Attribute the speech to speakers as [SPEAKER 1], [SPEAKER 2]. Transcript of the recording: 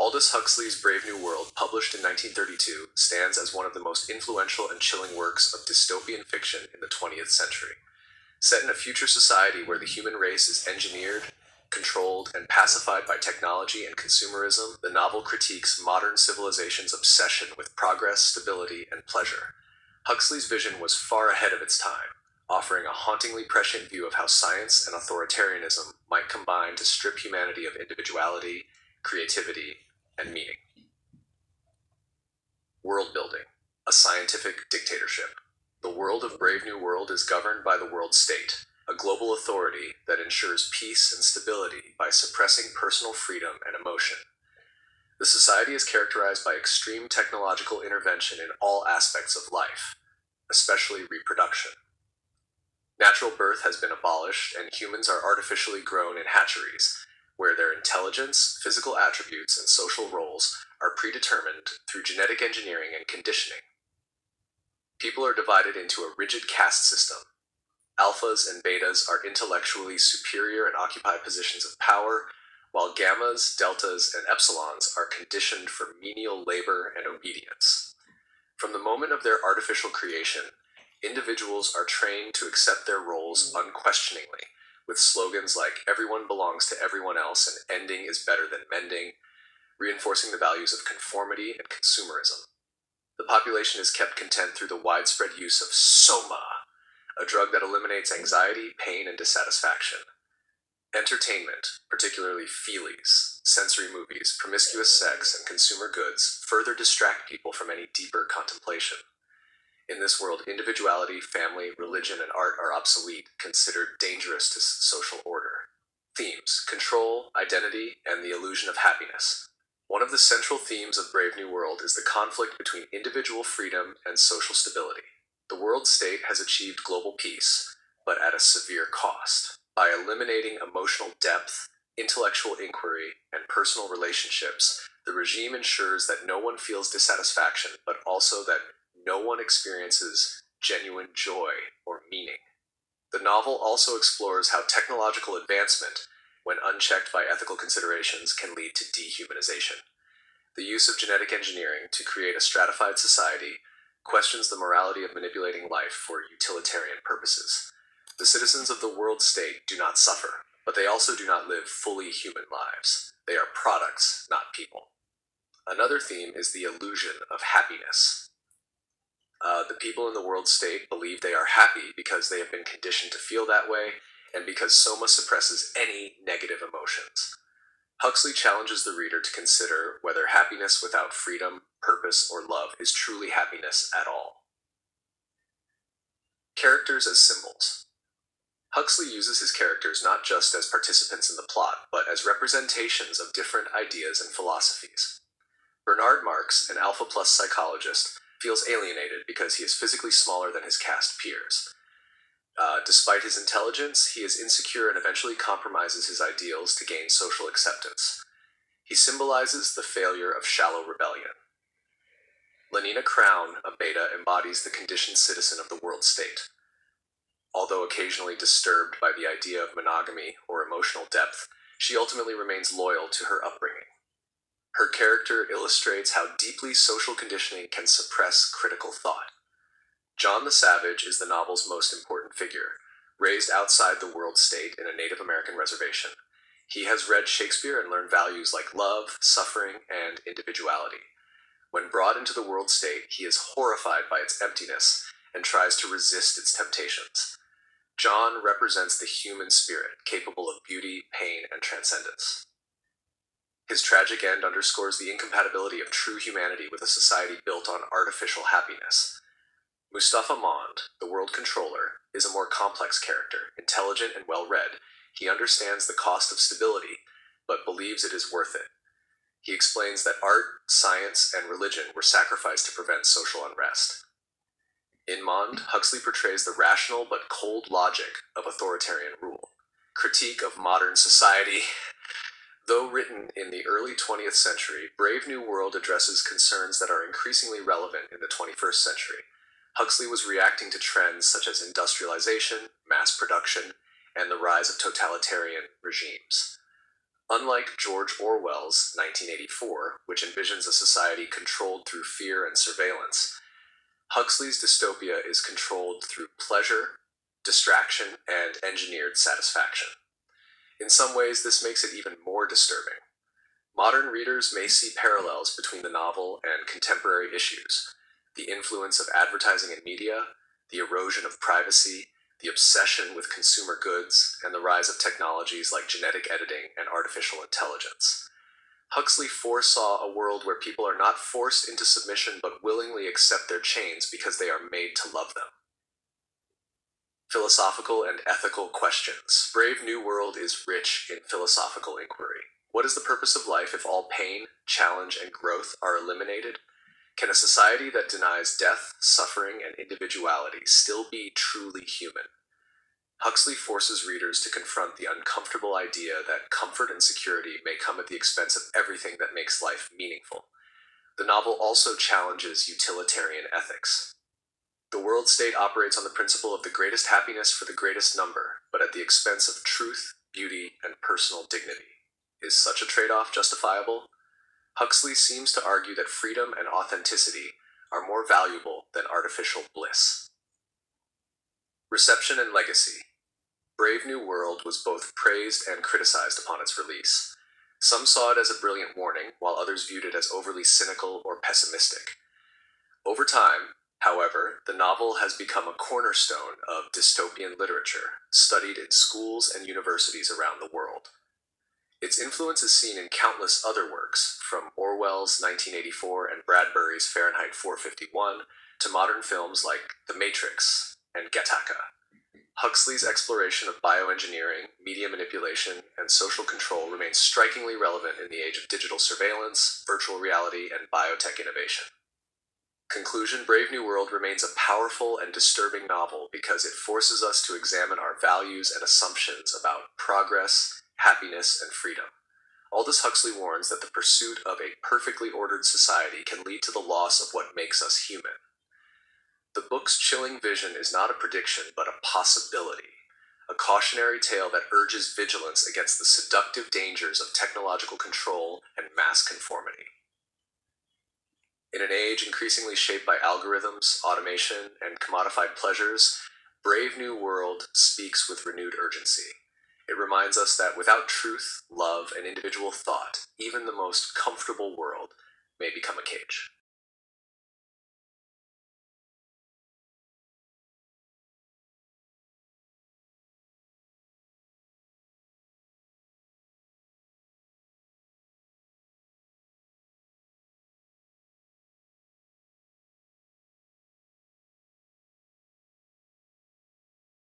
[SPEAKER 1] Aldous Huxley's Brave New World, published in 1932, stands as one of the most influential and chilling works of dystopian fiction in the 20th century. Set in a future society where the human race is engineered, controlled, and pacified by technology and consumerism, the novel critiques modern civilization's obsession with progress, stability, and pleasure. Huxley's vision was far ahead of its time, offering a hauntingly prescient view of how science and authoritarianism might combine to strip humanity of individuality, creativity, and meaning. World building, a scientific dictatorship. The world of Brave New World is governed by the world state, a global authority that ensures peace and stability by suppressing personal freedom and emotion. The society is characterized by extreme technological intervention in all aspects of life, especially reproduction. Natural birth has been abolished, and humans are artificially grown in hatcheries, where their intelligence, physical attributes, and social roles are predetermined through genetic engineering and conditioning. People are divided into a rigid caste system. Alphas and betas are intellectually superior and occupy positions of power, while gammas, deltas, and epsilons are conditioned for menial labor and obedience. From the moment of their artificial creation, individuals are trained to accept their roles unquestioningly, with slogans like "everyone belongs to everyone else" and "ending is better than mending," reinforcing the values of conformity and consumerism. The population is kept content through the widespread use of soma, a drug that eliminates anxiety, pain, and dissatisfaction. Entertainment, particularly feelies, sensory movies, promiscuous sex, and consumer goods, further distract people from any deeper contemplation. In this world, individuality, family, religion, and art are obsolete, considered dangerous to social order. Themes: control, identity, and the illusion of happiness. One of the central themes of Brave New World is the conflict between individual freedom and social stability. The world state has achieved global peace, but at a severe cost. By eliminating emotional depth, intellectual inquiry, and personal relationships, the regime ensures that no one feels dissatisfaction, but also that no one experiences genuine joy or meaning. The novel also explores how technological advancement, when unchecked by ethical considerations, can lead to dehumanization. The use of genetic engineering to create a stratified society questions the morality of manipulating life for utilitarian purposes. The citizens of the world state do not suffer, but they also do not live fully human lives. They are products, not people. Another theme is the illusion of happiness. The people in the world state believe they are happy because they have been conditioned to feel that way, and because soma suppresses any negative emotions. Huxley challenges the reader to consider whether happiness without freedom, purpose, or love is truly happiness at all. Characters as symbols. Huxley uses his characters not just as participants in the plot, but as representations of different ideas and philosophies. Bernard Marx, an alpha plus psychologist, feels alienated because he is physically smaller than his caste peers. Despite his intelligence, he is insecure and eventually compromises his ideals to gain social acceptance. He symbolizes the failure of shallow rebellion. Lenina Crown, a beta, embodies the conditioned citizen of the world state. Although occasionally disturbed by the idea of monogamy or emotional depth, she ultimately remains loyal to her upbringing. Her character illustrates how deeply social conditioning can suppress critical thought. John the Savage is the novel's most important figure. Raised outside the world state in a Native American reservation, he has read Shakespeare and learned values like love, suffering, and individuality. When brought into the world state, he is horrified by its emptiness and tries to resist its temptations. John represents the human spirit, capable of beauty, pain, and transcendence. His tragic end underscores the incompatibility of true humanity with a society built on artificial happiness. Mustafa Mond, the world controller, is a more complex character. Intelligent and well-read, he understands the cost of stability, but believes it is worth it. He explains that art, science, and religion were sacrificed to prevent social unrest. In Mond, Huxley portrays the rational but cold logic of authoritarian rule. Critique of modern society. Though written in the early 20th century, Brave New World addresses concerns that are increasingly relevant in the 21st century. Huxley was reacting to trends such as industrialization, mass production, and the rise of totalitarian regimes. Unlike George Orwell's 1984, which envisions a society controlled through fear and surveillance, Huxley's dystopia is controlled through pleasure, distraction, and engineered satisfaction. In some ways, this makes it even more disturbing. Modern readers may see parallels between the novel and contemporary issues: the influence of advertising and media, the erosion of privacy, the obsession with consumer goods, and the rise of technologies like genetic editing and artificial intelligence. Huxley foresaw a world where people are not forced into submission but willingly accept their chains because they are made to love them. Philosophical and ethical questions. Brave New World is rich in philosophical inquiry. What is the purpose of life if all pain, challenge, and growth are eliminated? Can a society that denies death, suffering, and individuality still be truly human? Huxley forces readers to confront the uncomfortable idea that comfort and security may come at the expense of everything that makes life meaningful. The novel also challenges utilitarian ethics. The world state operates on the principle of the greatest happiness for the greatest number, but at the expense of truth, beauty, and personal dignity. Is such a trade-off justifiable? Huxley seems to argue that freedom and authenticity are more valuable than artificial bliss. Reception and legacy. Brave New World was both praised and criticized upon its release. Some saw it as a brilliant warning, while others viewed it as overly cynical or pessimistic. Over time, however, the novel has become a cornerstone of dystopian literature, studied in schools and universities around the world. Its influence is seen in countless other works, from Orwell's 1984 and Bradbury's Fahrenheit 451 to modern films like The Matrix and Gattaca. Huxley's exploration of bioengineering, media manipulation, and social control remains strikingly relevant in the age of digital surveillance, virtual reality, and biotech innovation. Conclusion: Brave New World remains a powerful and disturbing novel because it forces us to examine our values and assumptions about progress, happiness, and freedom. Aldous Huxley warns that the pursuit of a perfectly ordered society can lead to the loss of what makes us human. The book's chilling vision is not a prediction, but a possibility, a cautionary tale that urges vigilance against the seductive dangers of technological control and mass conformity. In an age increasingly shaped by algorithms, automation, and commodified pleasures, Brave New World speaks with renewed urgency. It reminds us that without truth, love, and individual thought, even the most comfortable world may become a cage.